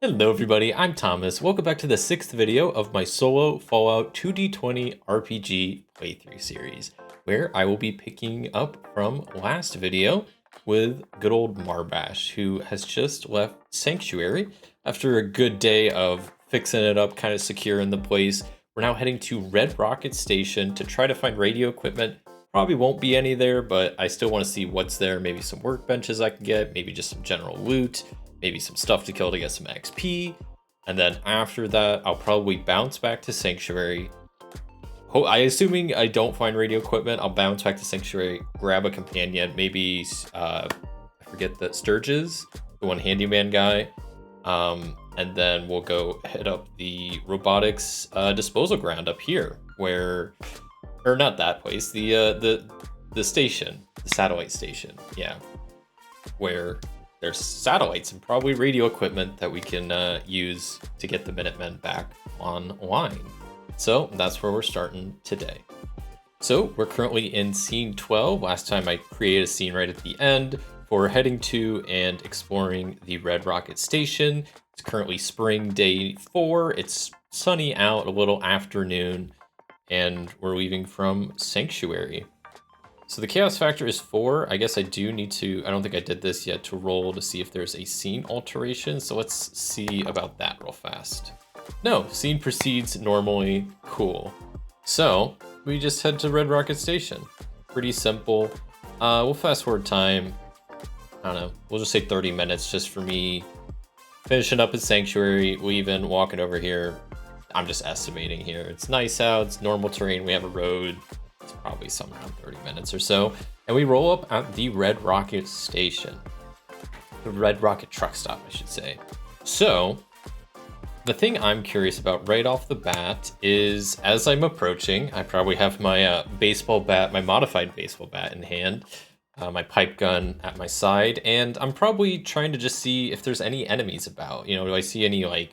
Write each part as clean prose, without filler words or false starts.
Hello everybody, I'm Thomas. Welcome back to the 6th video of my solo Fallout 2d20 RPG playthrough series, where I will be picking up from last video with good old Marbash, who has just left Sanctuary after a good day of fixing it up, kind of securing the place. We're now heading to Red Rocket Station to try to find radio equipment. Probably won't be any there, but I still want to see what's there. Maybe some workbenches I can get, maybe just some general loot. Maybe some stuff to kill to get some XP. And then after that, I'll probably bounce back to Sanctuary. Assuming I don't find radio equipment, I'll bounce back to Sanctuary, grab a companion, maybe, I forget the Sturges, the one handyman guy. And then we'll go hit up the robotics disposal ground up here, or not that place, the station, the satellite station, yeah, where there's satellites and probably radio equipment that we can use to get the Minutemen back online. So that's where we're starting today. So we're currently in scene 12. Last time I created a scene right at the end for heading to and exploring the Red Rocket Station. It's currently spring day 4. It's sunny out, a little afternoon, and we're leaving from Sanctuary. So the chaos factor is 4. I guess I do need to, I don't think I did this yet, to roll to see if there's a scene alteration. So let's see about that real fast. No, scene proceeds normally. Cool. So we just head to Red Rocket Station. Pretty simple. We'll fast forward time. I don't know. We'll just say 30 minutes just for me finishing up at Sanctuary, leaving, walking over here. I'm just estimating here. It's nice out. It's normal terrain. We have a road. Probably somewhere around 30 minutes or so, and we roll up at the Red Rocket Station, the Red Rocket truck stop, I should say. So the thing I'm curious about right off the bat is, as I'm approaching, I probably have my baseball bat, my modified baseball bat in hand, my pipe gun at my side, and I'm probably trying to just see if there's any enemies about. You know, do I see any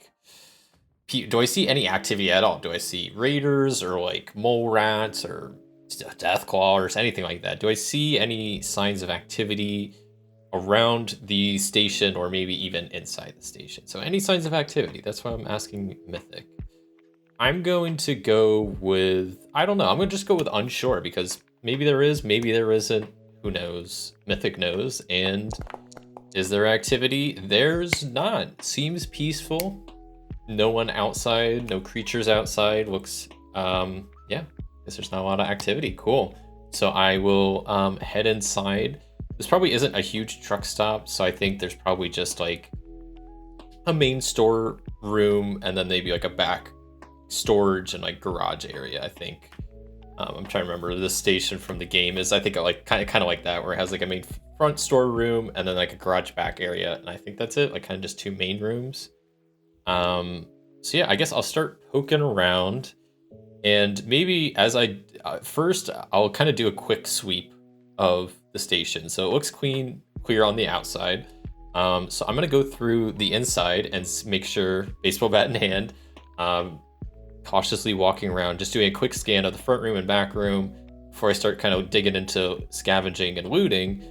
do I see any activity at all? Do I see raiders or like mole rats or Deathclaw or anything like that? Do I see any signs of activity around the station or maybe even inside the station? So any signs of activity, that's why I'm asking Mythic. I'm going to go with, I don't know, I'm going to just go with unsure, because maybe there is, maybe there isn't, who knows? Mythic knows. And is there activity? There's not. Seems peaceful. No one outside, no creatures outside. Looks, yeah. There's not a lot of activity. Cool. So I will head inside. This probably isn't a huge truck stop, so I think there's probably just like a main store room and then maybe like a back storage and like garage area, I think. I'm trying to remember, the station from the game is, I think, like kind of like that, where it has like a main front store room and then like a garage back area, and I think that's it, like kind of just 2 main rooms. So yeah, I guess I'll start poking around. And maybe as I first, I'll kind of do a quick sweep of the station. So it looks clear on the outside. So I'm going to go through the inside and make sure, baseball bat in hand, cautiously walking around, just doing a quick scan of the front room and back room before I start kind of digging into scavenging and looting,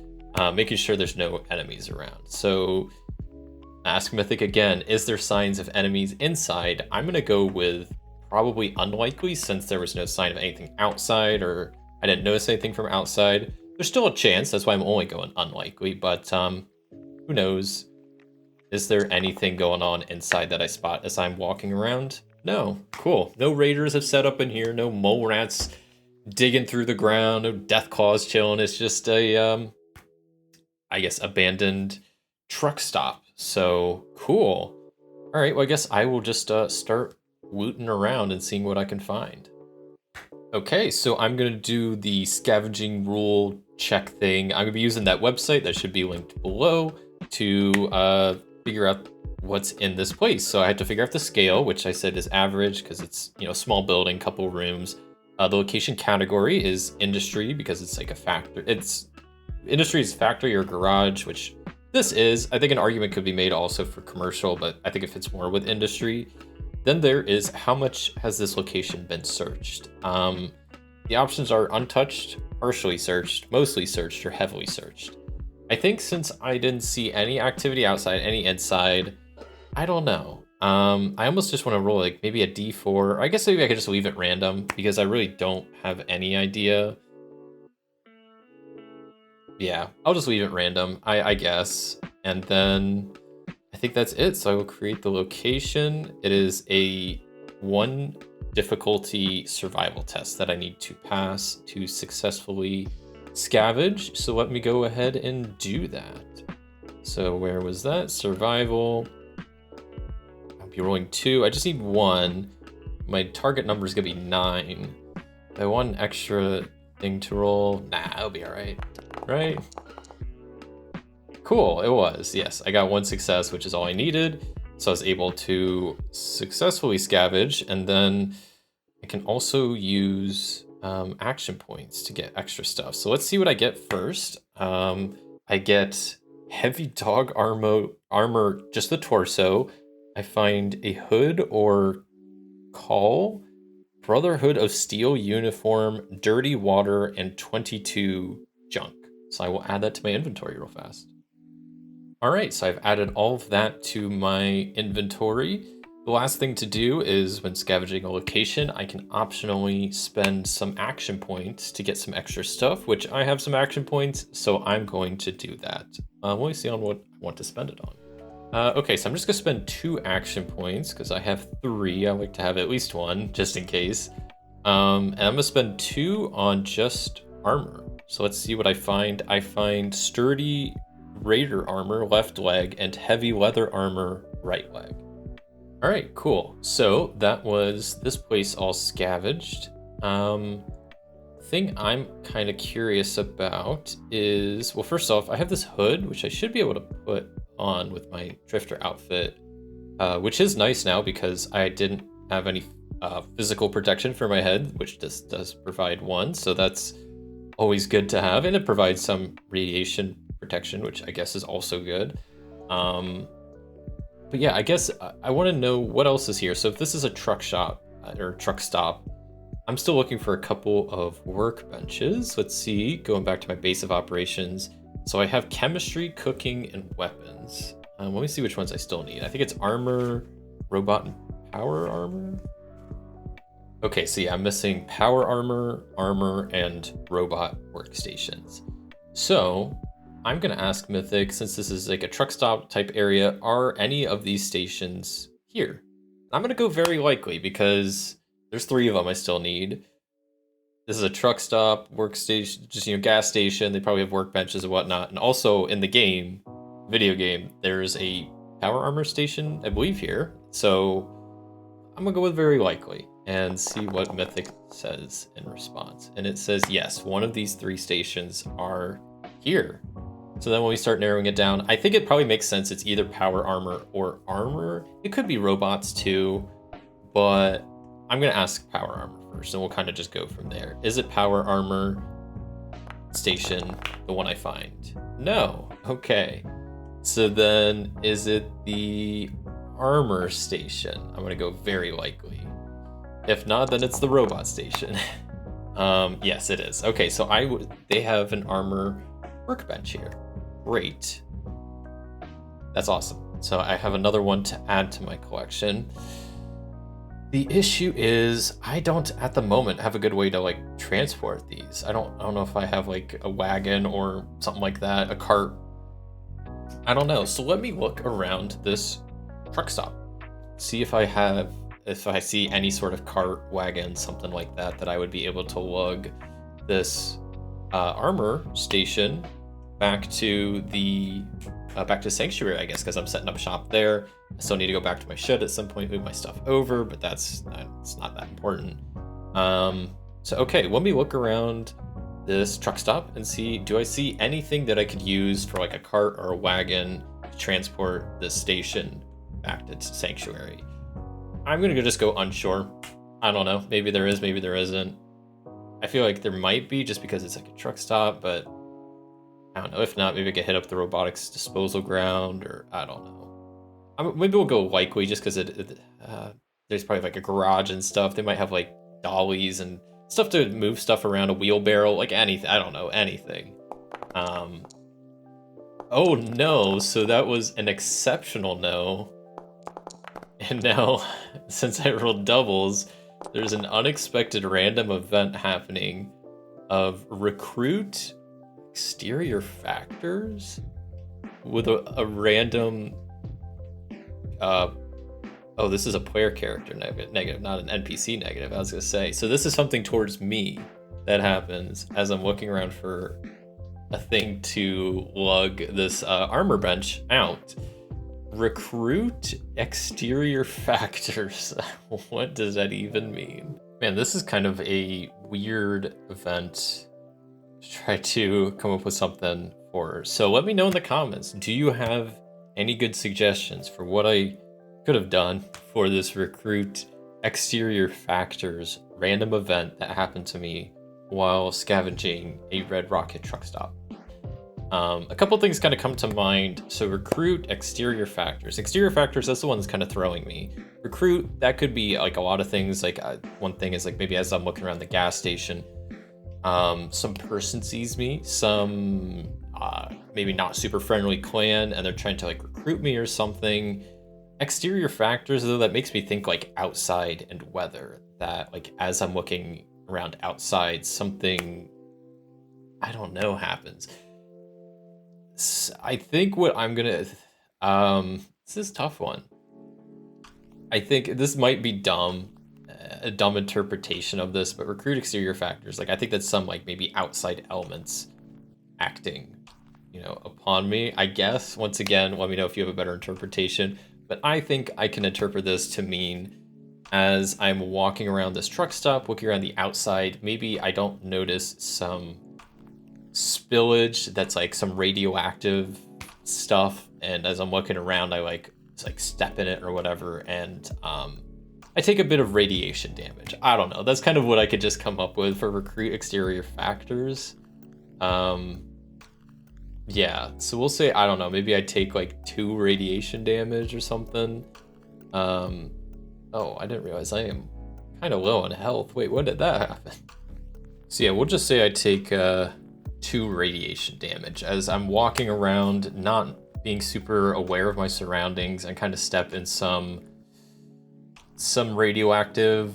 making sure there's no enemies around. So ask Mythic again, is there signs of enemies inside? I'm going to go with probably unlikely, since there was no sign of anything outside, or I didn't notice anything from outside. There's still a chance, that's why I'm only going unlikely, but who knows? Is there anything going on inside that I spot as I'm walking around? No. Cool. No raiders have set up in here, no mole rats digging through the ground, no Deathclaws chilling. It's just a, I guess, abandoned truck stop. So, cool. All right, well, I guess I will just start looting around and seeing what I can find. Okay, so I'm gonna do the scavenging rule check thing. I'm gonna be using that website that should be linked below to figure out what's in this place. So I had to figure out the scale, which I said is average because it's, you know, small building, couple rooms. The location category is industry, because it's like a factory. It's industry is factory or garage, which this is. I think an argument could be made also for commercial, but I think it fits more with industry. Then there is, how much has this location been searched? The options are untouched, partially searched, mostly searched, or heavily searched. I think since I didn't see any activity outside, any inside, I don't know. I almost just want to roll like maybe a d4. I guess maybe I could just leave it random because I really don't have any idea. Yeah, I'll just leave it random, I guess. And then I think that's it. So I will create the location. It is a 1 difficulty survival test that I need to pass to successfully scavenge. So let me go ahead and do that. So where was that? Survival. I'll be rolling 2. I just need 1. My target number is gonna be 9. I want an extra thing to roll. Nah, I'll be all right. Right? Cool, it was. Yes, I got 1 success, which is all I needed. So I was able to successfully scavenge, and then I can also use action points to get extra stuff. So let's see what I get first. I get heavy dog armor, just the torso. I find a hood or call, Brotherhood of Steel uniform, dirty water, and 22 junk. So I will add that to my inventory real fast. All right, so I've added all of that to my inventory. The last thing to do is when scavenging a location, I can optionally spend some action points to get some extra stuff, which I have some action points, so I'm going to do that. Let me see on what I want to spend it on. Okay, so I'm just gonna spend 2 action points because I have 3. I like to have at least 1 just in case. And I'm gonna spend 2 on just armor. So let's see what I find. I find sturdy raider armor, left leg, and heavy leather armor, right leg. All right, cool. So that was this place all scavenged. Thing I'm kind of curious about is, well, first off, I have this hood, which I should be able to put on with my drifter outfit, which is nice now because I didn't have any physical protection for my head, which this does provide 1, so that's always good to have, and it provides some radiation protection, which I guess is also good. But yeah, I guess I want to know what else is here. So if this is a truck shop or truck stop, I'm still looking for a couple of workbenches. Let's see, going back to my base of operations. So I have chemistry, cooking, and weapons. Let me see which ones I still need. I think it's armor, robot, and power armor. Okay, so yeah, I'm missing power armor, and robot workstations. So I'm gonna ask Mythic, since this is like a truck stop type area, are any of these stations here? I'm gonna go very likely because there's 3 of them I still need. This is a truck stop, workstation, just, gas station. They probably have workbenches and whatnot. And also in the game, video game, there's a power armor station, I believe, here. So I'm gonna go with very likely and see what Mythic says in response. And it says, yes, one of these 3 stations are here. So then when we start narrowing it down, I think it probably makes sense. It's either power armor or armor. It could be robots too, but I'm gonna ask power armor first and we'll kind of just go from there. Is it power armor station, the one I find? No, okay. So then is it the armor station? I'm gonna go very likely. If not, then it's the robot station. Yes, it is. Okay, so they have an armor workbench here. Great. That's awesome. So I have another one to add to my collection. The issue is I don't at the moment have a good way to like transport these. I don't know if I have like a wagon or something like that, a cart. I don't know. So let me look around this truck stop. See if I see any sort of cart, wagon, something like that I would be able to lug this armor station back to Sanctuary, I guess, because I'm setting up shop there. I still need to go back to my shed at some point, move my stuff over, but it's not that important. So okay, let me look around this truck stop and see, do I see anything that I could use for like a cart or a wagon to transport this station back to Sanctuary? I'm gonna just go unsure. I don't know, maybe there is, maybe there isn't. I feel like there might be just because it's like a truck stop, but I don't know. If not, maybe I could hit up the robotics disposal ground, or I don't know. Maybe we'll go likely just because there's probably like a garage and stuff. They might have like dollies and stuff to move stuff around, a wheelbarrow, like anything. I don't know, anything. Oh no, so that was an exceptional no. And now, since I rolled doubles, there's an unexpected random event happening of recruit exterior factors with a random oh, this is a player character negative, not an NPC negative, I was gonna say. So this is something towards me that happens as I'm looking around for a thing to lug this armor bench out. Recruit exterior factors. What does that even mean? Man, this is kind of a weird event to try to come up with something for. So let me know in the comments, do you have any good suggestions for what I could have done for this recruit exterior factors random event that happened to me while scavenging a red rocket truck stop? A couple things kind of come to mind. So recruit exterior factors. Exterior factors, that's the one that's kind of throwing me. Recruit, that could be like a lot of things. Like one thing is like maybe as I'm looking around the gas station, some person sees me, some maybe not super friendly clan, and they're trying to like recruit me or something. Exterior factors, though, that makes me think like outside and weather, that like as I'm looking around outside, something, I don't know, happens. I think what I'm gonna, this is a tough one. I think this might be dumb, a dumb interpretation of this, but recruit exterior factors, like I think that's some like maybe outside elements acting, you know, upon me, I guess. Once again, let me know if you have a better interpretation, but I think I can interpret this to mean as I'm walking around this truck stop, looking around the outside, maybe I don't notice some spillage that's like some radioactive stuff, and as I'm looking around, I like step in it or whatever, and I take a bit of radiation damage. I don't know. That's kind of what I could just come up with for recruit exterior factors. Yeah, so we'll say, I don't know, maybe I take like 2 radiation damage or something. Oh, I didn't realize I am kind of low on health. Wait, when did that happen? So yeah, we'll just say I take 2 radiation damage as I'm walking around, not being super aware of my surroundings, and kind of step in some radioactive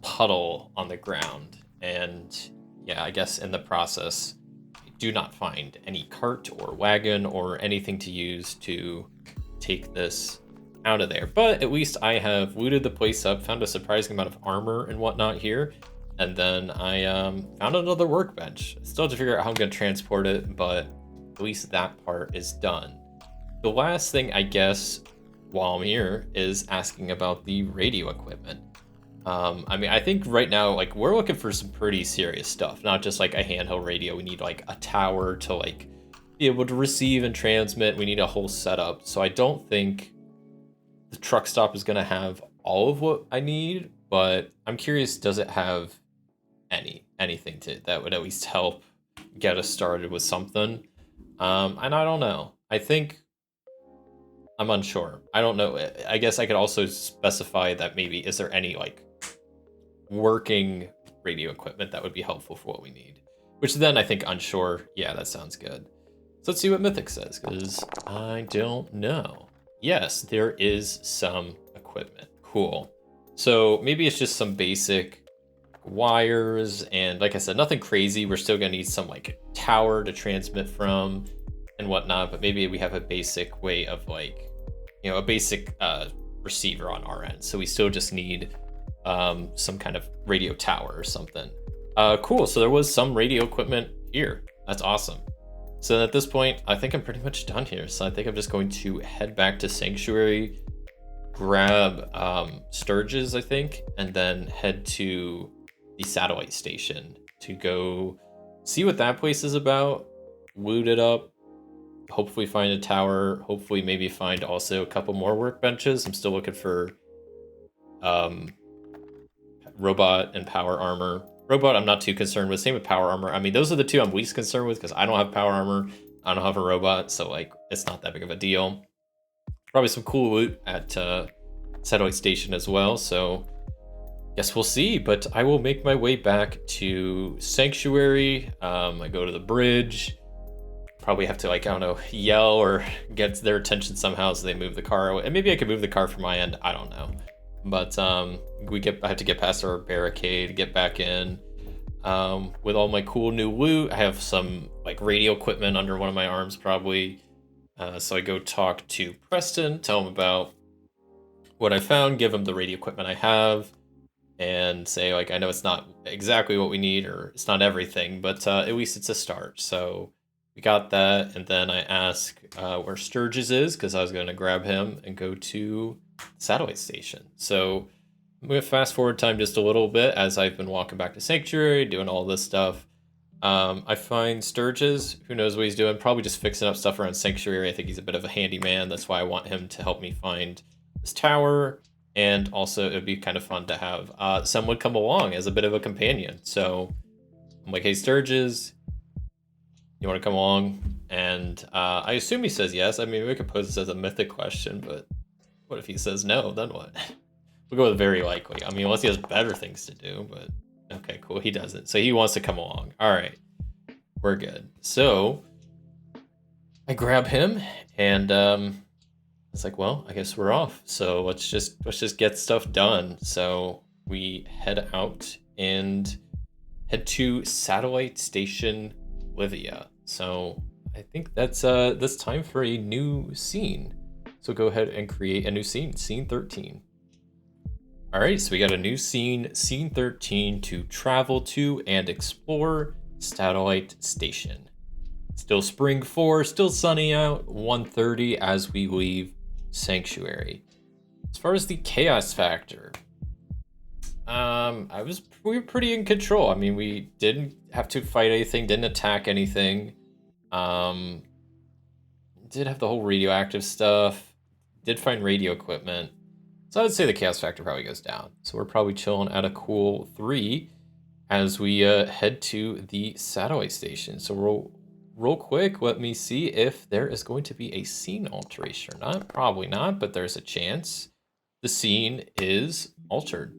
puddle on the ground. And yeah, I guess in the process, I do not find any cart or wagon or anything to use to take this out of there. But at least I have looted the place up, found a surprising amount of armor and whatnot here. And then I found another workbench. Still have to figure out how I'm going to transport it, but at least that part is done. The last thing, I guess, while I'm here is asking about the radio equipment. I mean, I think right now, like, we're looking for some pretty serious stuff, not just like a handheld radio. We need like a tower to like be able to receive and transmit. We need a whole setup. So I don't think the truck stop is going to have all of what I need, but I'm curious, does it have anything that would at least help get us started with something? And I don't know. I think I'm unsure. I don't know. I guess I could also specify that maybe, is there any like working radio equipment that would be helpful for what we need? Which then I think unsure. Yeah, that sounds good. So let's see what Mythic says, because I don't know. Yes, there is some equipment. Cool. So maybe it's just some basic wires, and like I said, nothing crazy. We're still gonna need some like tower to transmit from and whatnot, but maybe we have a basic way of like, you know, a basic receiver on our end. So we still just need some kind of radio tower or something. Cool, so there was some radio equipment here. That's awesome. So at this point, I think I'm pretty much done here. So I think I'm just going to head back to Sanctuary, grab Sturges, I think, and then head to the satellite station to go see what that place is about, loot it up, hopefully find a tower, hopefully maybe find also a couple more workbenches. I'm still looking for robot and power armor. Robot, I'm not too concerned with. Same with power armor. I mean, those are the two I'm least concerned with because I don't have power armor. I don't have a robot, so like it's not that big of a deal. Probably some cool loot at satellite station as well. So guess we'll see. But I will make my way back to Sanctuary. I go to the bridge. probably have to, like, I don't know, yell or get their attention somehow so they move the car away. And maybe I could move the car from my end, I don't know. But I have to get past our barricade, get back in. With all my cool new loot, I have some like radio equipment under one of my arms probably. So I go talk to Preston, tell him about what I found, give him the radio equipment I have, and say, like, I know it's not exactly what we need, or it's not everything, but at least it's a start. So we got that, and then I ask where Sturgis is, because I was going to grab him and go to the satellite station. So I'm going to fast forward time just a little bit as I've been walking back to Sanctuary, doing all this stuff. I find Sturgis, who knows what he's doing, probably just fixing up stuff around Sanctuary. I think he's a bit of a handyman. That's why I want him to help me find this tower. And also, it would be kind of fun to have someone come along as a bit of a companion. So I'm like, hey, Sturgis, you want to come along? And I assume he says yes. I mean, we could pose this as a mythic question, but what if he says no? Then what? We'll go with very likely. I mean, unless he has better things to do, but okay, cool. He doesn't. So he wants to come along. All right, we're good. So I grab him and it's like, well, I guess we're off. So let's just get stuff done. So we head out and head to Satellite Station Livia. So I think that's time for a new scene. So go ahead and create a new scene, scene 13. All right, so we got a new scene, scene 13, to travel to and explore Satellite Station. Still spring 4, still sunny out, 1:30 as we leave Sanctuary. As far as the chaos factor, we were pretty in control. I mean, we didn't have to fight anything, didn't attack anything. Did have the whole radioactive stuff, did find radio equipment. So I would say the chaos factor probably goes down. So we're probably chilling at a cool 3 as we head to the satellite station. So real quick, let me see if there is going to be a scene alteration or not. Probably not, but there's a chance. The scene is altered.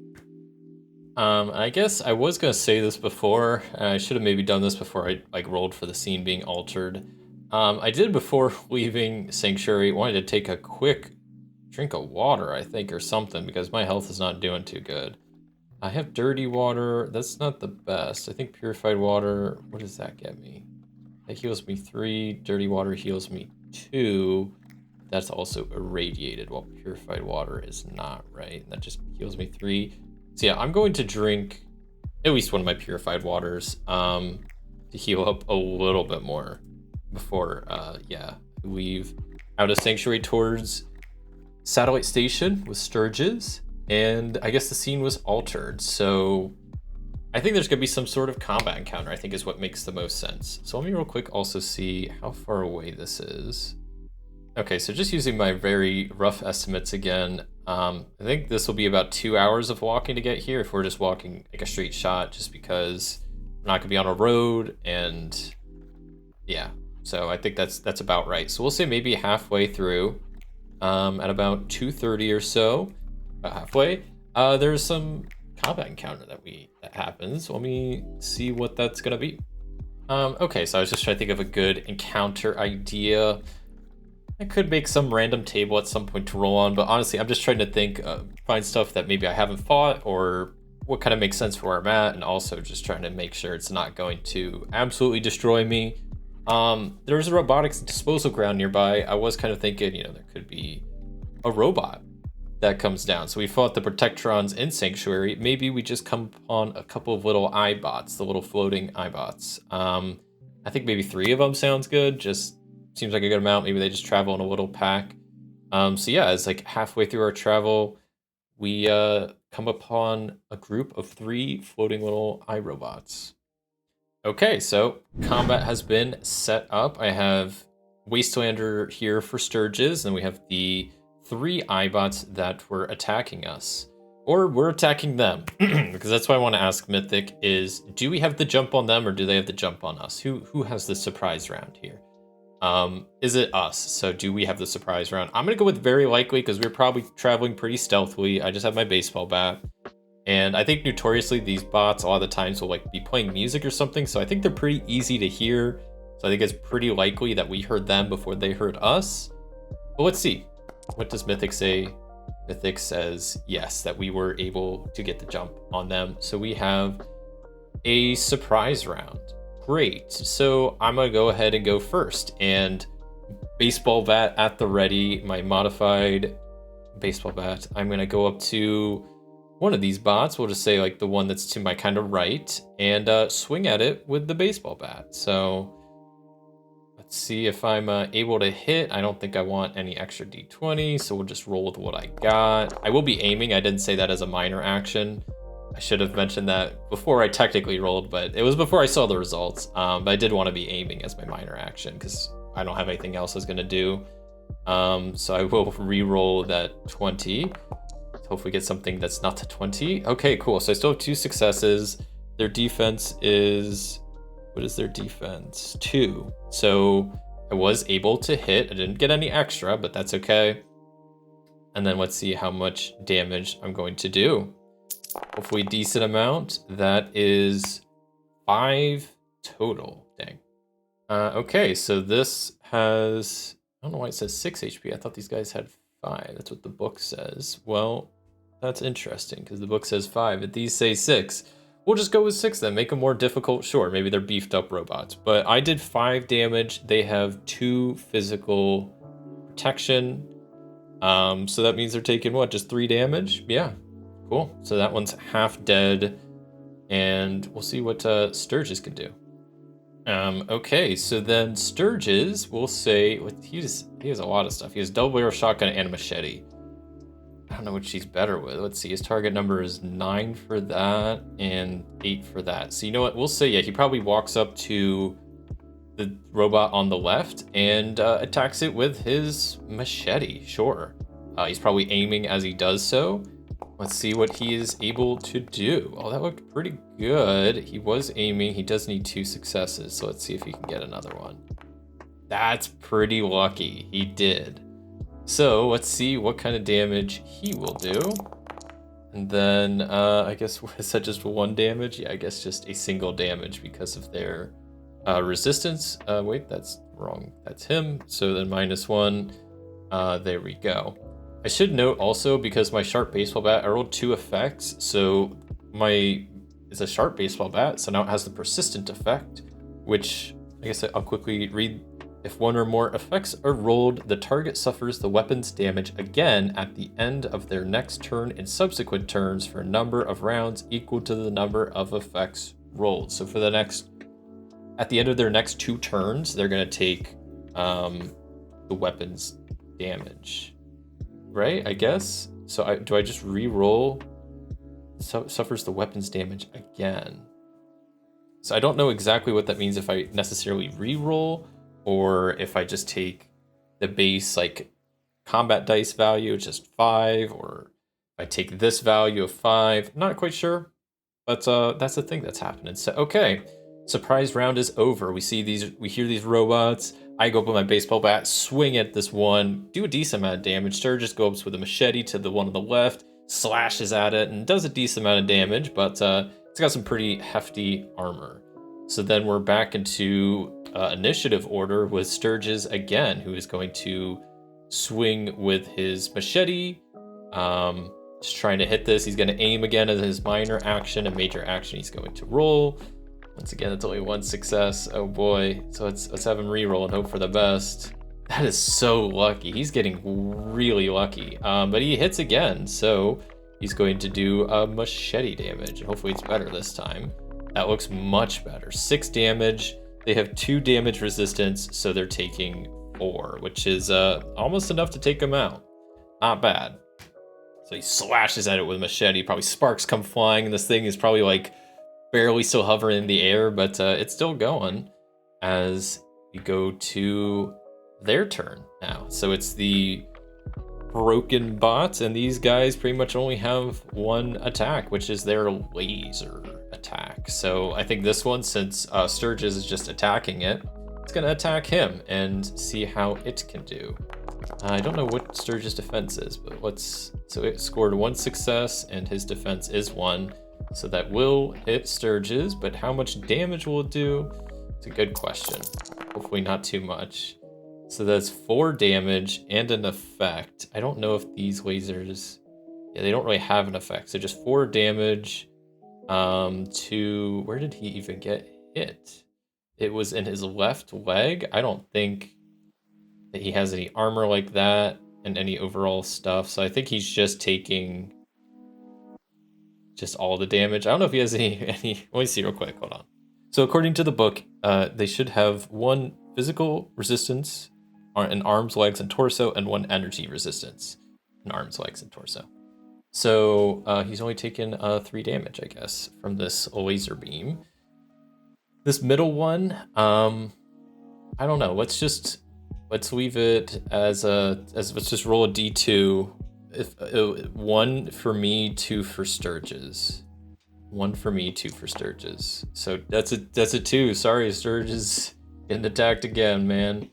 I guess I was going to say this before. I should have maybe done this before I rolled for the scene being altered. I did, before leaving Sanctuary, wanted to take a quick drink of water, I think, or something, because my health is not doing too good. I have dirty water. That's not the best. I think purified water, what does that get me? That heals me 3. Dirty water heals me 2. That's also irradiated, while purified water is not, right? That just heals me 3. So yeah, I'm going to drink at least one of my purified waters to heal up a little bit more before leave out of Sanctuary towards Satellite Station with Sturgis. And I guess the scene was altered, so I think there's going to be some sort of combat encounter, I think, is what makes the most sense. So let me real quick also see how far away this is. Okay, so just using my very rough estimates again, I think this will be about 2 hours of walking to get here if we're just walking like a straight shot, just because we're not going to be on a road, and yeah, so I think that's about right. So we'll say maybe halfway through, at about 2:30 or so, about halfway, there's some combat encounter that happens. Let me see what that's gonna be. Okay, so I was just trying to think of a good encounter idea. I could make some random table at some point to roll on, but honestly, I'm just trying to think, find stuff that maybe I haven't fought, or what kind of makes sense for where I'm at, and also just trying to make sure it's not going to absolutely destroy me. There's a robotics disposal ground nearby. I was kind of thinking, there could be a robot that comes down. So we fought the Protectrons in Sanctuary. Maybe we just come upon a couple of little iBots, the little floating iBots. I think maybe 3 of them sounds good. Just seems like a good amount. Maybe they just travel in a little pack. So yeah, it's like halfway through our travel, we come upon a group of 3 floating little iRobots. Okay, so combat has been set up. I have Wastelander here for Sturgis, and we have the 3 iBots that were attacking us. Or we're attacking them, because that's what I want to ask Mythic is, do we have the jump on them, or do they have the jump on us? Who has the surprise round here? Is it us? So do we have the surprise round? I'm going to go with very likely, because we're probably traveling pretty stealthily. I just have my baseball bat. And I think notoriously these bots a lot of the times will be playing music or something, so I think they're pretty easy to hear. So I think it's pretty likely that we heard them before they heard us. But let's see. What does Mythic say? Mythic says yes, that we were able to get the jump on them. So we have a surprise round. Great. So I'm going to go ahead and go first. And baseball bat at the ready, my modified baseball bat. I'm going to go up to one of these bots. We'll just say like the one that's to my kind of right, and swing at it with the baseball bat. So let's see if I'm able to hit. I don't think I want any extra d20, so we'll just roll with what I got. I will be aiming. I didn't say that as a minor action. I should have mentioned that before I technically rolled, but it was before I saw the results. But I did want to be aiming as my minor action because I don't have anything else I was going to do. So I will re-roll that 20. Hopefully get something that's not to 20. Okay, cool. So I still have 2 successes. Their defense is... What is their defense? 2. So I was able to hit. I didn't get any extra, but that's okay. And then let's see how much damage I'm going to do. Hopefully a decent amount. That is 5 total. Dang. Okay, so this has... I don't know why it says 6 HP. I thought these guys had 5. That's what the book says. Well, that's interesting because the book says 5, but these say 6. We'll just go with 6 then. Make them more difficult. Sure, maybe they're beefed up robots. But I did 5 damage. They have 2 physical protection. So that means they're taking what? Just 3 damage? Yeah. Cool. So that one's half dead. And we'll see what Sturgis can do. Okay, so then Sturgis will say he has a lot of stuff. He has double barrel shotgun and a machete. I don't know what she's better with. Let's see. His target number is 9 for that and 8 for that. So you know what? We'll say, yeah, he probably walks up to the robot on the left and attacks it with his machete. Sure. He's probably aiming as he does so. Let's see what he is able to do. Oh, that looked pretty good. He was aiming. He does need 2 successes. So let's see if he can get another one. That's pretty lucky. He did. So let's see what kind of damage he will do. And then I guess, is that just 1 damage? Yeah, I guess just a single damage because of their resistance. Wait, that's wrong. That's him. So then -1. There we go. I should note also, because my sharp baseball bat, I rolled 2 effects. So it's a sharp baseball bat. So now it has the persistent effect, which I guess I'll quickly read. If 1 or more effects are rolled, the target suffers the weapon's damage again at the end of their next turn and subsequent turns for a number of rounds equal to the number of effects rolled. So for at the end of their next 2 turns, they're going to take the weapon's damage. Right, I guess? So do I just re-roll? Suffers the weapon's damage again. So I don't know exactly what that means if I necessarily re-roll, or if I just take the base like combat dice value, it's just 5, or if I take this value of 5, I'm not quite sure, but that's the thing that's happening. So okay, surprise round is over. We hear these robots. I go up with my baseball bat, swing at this one, do a decent amount of damage. Sturgis goes with a machete to the one on the left, slashes at it, and does a decent amount of damage, but it's got some pretty hefty armor. So then we're back into initiative order with Sturgis again, who is going to swing with his machete. Just trying to hit this. He's going to aim again as his minor action. A major action, he's going to roll. Once again, it's only 1 success. Oh boy. So let's have him re-roll and hope for the best. That is so lucky. He's getting really lucky. But he hits again, so he's going to do a machete damage. Hopefully it's better this time. That looks much better. 6 damage. They have 2 damage resistance, so they're taking 4, which is almost enough to take them out. Not bad. So he slashes at it with a machete. Probably sparks come flying, and this thing is probably like barely still hovering in the air, but it's still going as we go to their turn now. So it's the broken bots, and these guys pretty much only have 1 attack, which is their laser attack. So I think this one, since Sturgis is just attacking it, it's going to attack him and see how it can do. I don't know what Sturgis' defense is, but so it scored 1 success and his defense is 1. So that will hit Sturgis, but how much damage will it do? It's a good question. Hopefully not too much. So that's 4 damage and an effect. I don't know if these lasers... Yeah, they don't really have an effect. So just 4 damage to... Where did he even get hit? It was in his left leg. I don't think that he has any armor like that and any overall stuff. So I think he's just taking just all the damage. I don't know if he has any... Let me see real quick. Hold on. So according to the book, they should have 1 physical resistance in arms, legs, and torso, and 1 energy resistance in arms, legs, and torso. So he's only taken 3 damage, I guess, from this laser beam. This middle one, I don't know. Let's leave it as let's just roll a d2. If 1 for me, 2 for Sturges. 1 for me, 2 for Sturges. So that's a 2. Sorry, Sturges getting attacked again, man.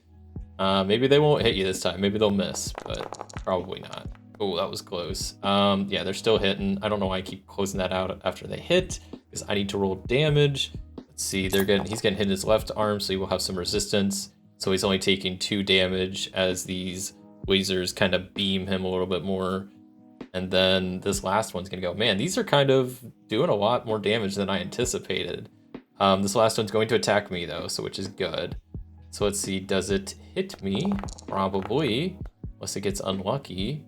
Maybe they won't hit you this time. Maybe they'll miss, but probably not. Oh, that was close. Yeah, they're still hitting. I don't know why I keep closing that out after they hit, because I need to roll damage. Let's see, he's getting hit in his left arm, so he will have some resistance. So he's only taking 2 damage as these lasers kind of beam him a little bit more. And then this last one's gonna go, man, these are kind of doing a lot more damage than I anticipated. This last one's going to attack me though, so which is good. So let's see, does it hit me? Probably, unless it gets unlucky.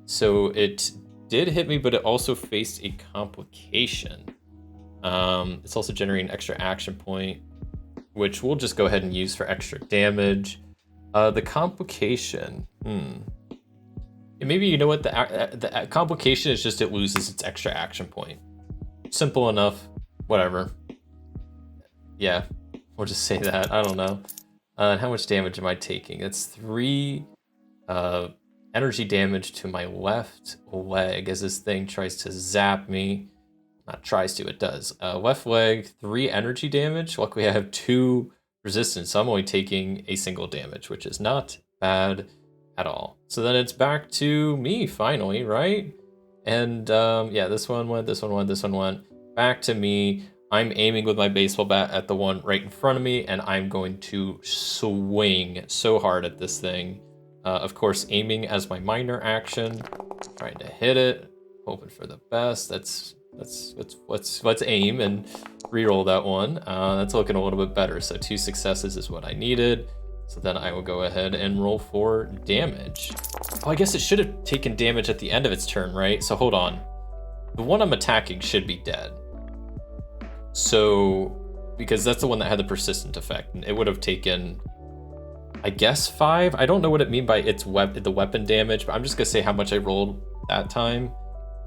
So it did hit me, but it also faced a complication. It's also generating an extra action point, which we'll just go ahead and use for extra damage. The complication, maybe, you know what, the complication is just it loses its extra action point. Simple enough, whatever. Yeah, we'll just say that, I don't know. And how much damage am I taking? It's 3 energy damage to my left leg as this thing tries to zap me. Not tries to, it does. Left leg, 3 energy damage. Luckily I have 2 resistance, so I'm only taking a single damage, which is not bad at all. So then it's back to me finally, right? And yeah, this one went, this one went, this one went. Back to me. I'm aiming with my baseball bat at the one right in front of me, and I'm going to swing so hard at this thing. Of course, aiming as my minor action, trying to hit it, hoping for the best. Let's aim and reroll that one. That's looking a little bit better. So 2 successes is what I needed. So then I will go ahead and roll for damage. Oh, I guess it should have taken damage at the end of its turn, right? So hold on. The one I'm attacking should be dead. So, because that's the one that had the persistent effect, and it would have taken, I guess, 5. I don't know what it means by the weapon damage, but I'm just gonna say how much I rolled that time.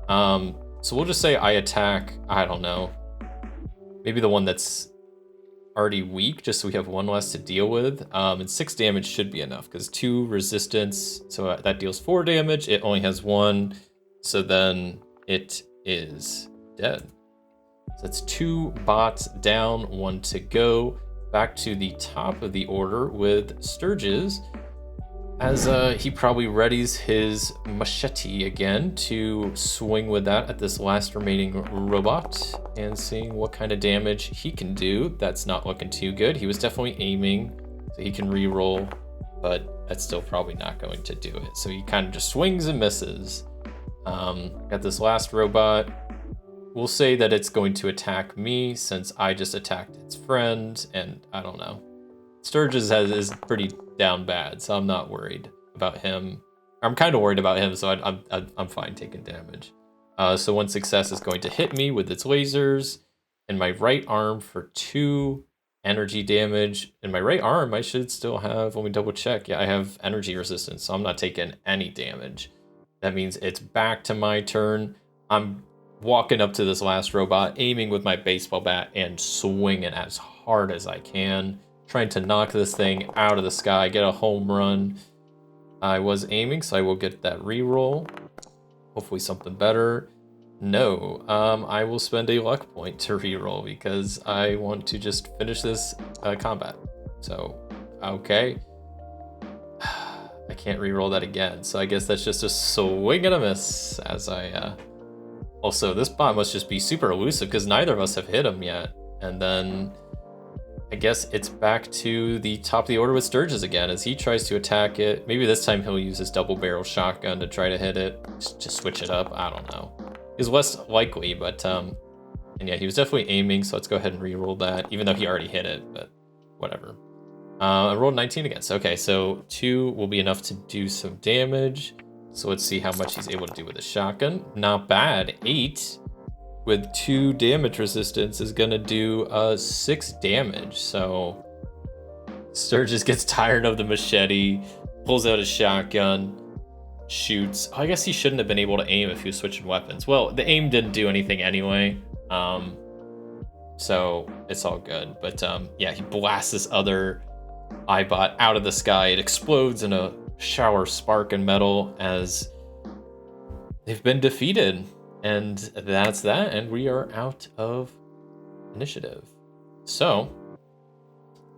So we'll just say I attack, I don't know, maybe the one that's already weak, just so we have 1 less to deal with. And 6 damage should be enough, because 2 resistance, so that deals 4 damage. It only has 1, so then it is dead. So that's 2 bots down, 1 to go. Back to the top of the order with Sturges, as he probably readies his machete again to swing with that at this last remaining robot and seeing what kind of damage he can do. That's not looking too good. He was definitely aiming, so he can re-roll, but that's still probably not going to do it. So he kind of just swings and misses. Got this last robot. We'll say that it's going to attack me since I just attacked its friend, and I don't know. Sturges is pretty down bad, so I'm not worried about him. I'm kind of worried about him, so I'm fine taking damage. So 1 success is going to hit me with its lasers in my right arm for 2 energy damage. In my right arm, I should still have, let me double check. Yeah, I have energy resistance, so I'm not taking any damage. That means it's back to my turn. I'm walking up to this last robot, aiming with my baseball bat and swinging as hard as I can, trying to knock this thing out of the sky, get a home run. I was aiming, so I will get that reroll. Hopefully something better. No, I will spend a luck point to reroll because I want to just finish this combat. So, okay. I can't reroll that again, so I guess that's just a swing and a miss as I... Also, this bot must just be super elusive because neither of us have hit him yet. And then I guess it's back to the top of the order with Sturges again as he tries to attack it. Maybe this time he'll use his double barrel shotgun to try to hit it. Just switch it up. I don't know. It's less likely, but and yeah, he was definitely aiming. So let's go ahead and re-roll that, even though he already hit it. But whatever. I rolled 19 against. Okay, so 2 will be enough to do some damage. So let's see how much he's able to do with a shotgun. Not bad. 8 with 2 damage resistance is gonna do 6 damage. So Sturges gets tired of the machete, pulls out his shotgun, shoots. I guess he shouldn't have been able to aim if he was switching weapons. Well, the aim didn't do anything anyway. So it's all good. But yeah, he blasts this other Eyebot out of the sky. It explodes in a shower of spark and metal as they've been defeated. And that's that, and we are out of initiative. So,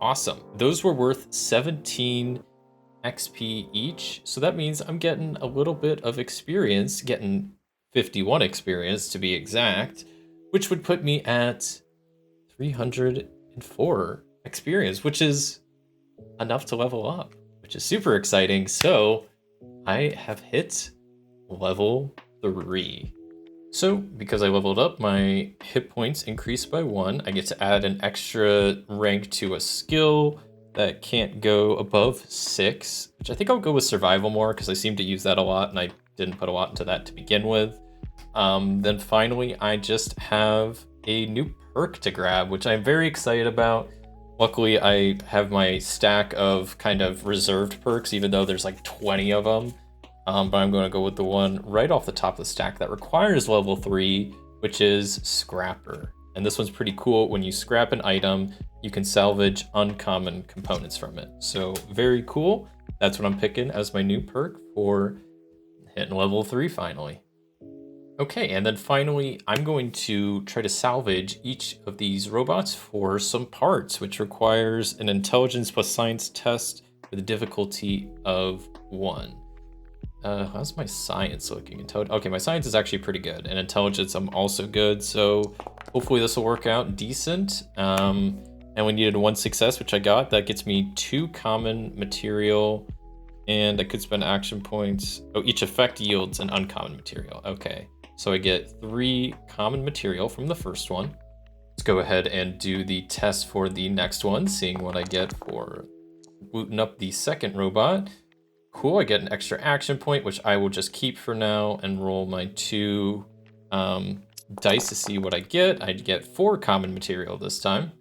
awesome. Those were worth 17 XP each, so that means I'm getting a little bit of experience, getting 51 experience to be exact, which would put me at 304 experience, which is enough to level up, which is super exciting. So, I have hit level 3. So, because I leveled up, my hit points increased by 1. I get to add an extra rank to a skill that can't go above 6, which I think I'll go with survival more because I seem to use that a lot and I didn't put a lot into that to begin with. Then finally, I just have a new perk to grab, which I'm very excited about. Luckily, I have my stack of kind of reserved perks, even though there's like 20 of them. But I'm going to go with the one right off the top of the stack that requires level 3, which is Scrapper. And this one's pretty cool. When you scrap an item, you can salvage uncommon components from it. So very cool. That's what I'm picking as my new perk for hitting level 3 finally. Okay, and then finally, I'm going to try to salvage each of these robots for some parts, which requires an intelligence plus science test with a difficulty of 1. How's my science looking? Okay, my science is actually pretty good, and intelligence I'm also good, so hopefully this will work out decent. And we needed 1 success, which I got. That gets me 2 common material, and I could spend action points. Oh, each effect yields an uncommon material. Okay, so I get 3 common material from the first one. Let's go ahead and do the test for the next one, seeing what I get for booting up the second robot. Cool, I get an extra action point, which I will just keep for now and roll my 2 dice to see what I get. I get 4 common material this time.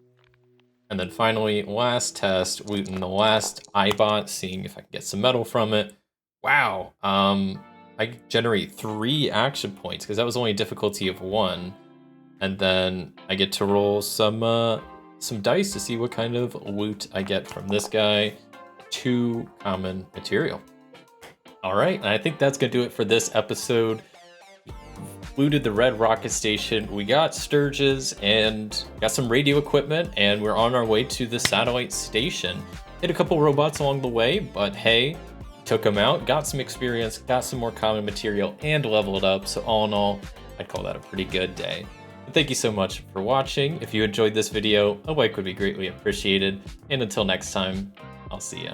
And then finally, last test, looting the last Eyebot, seeing if I can get some metal from it. Wow, I generate 3 action points because that was only a difficulty of 1. And then I get to roll some dice to see what kind of loot I get from this guy. 2 common material. All right, and I think that's gonna do it for this episode. Looted the Red Rocket Station, we got Sturges and got some radio equipment, and we're on our way to the satellite station. Hit a couple robots along the way, but hey, took them out, got some experience, got some more common material, and leveled up. So all in all, I'd call that a pretty good day. But thank you so much for watching. If you enjoyed this video, a like would be greatly appreciated. And until next time, I'll see ya.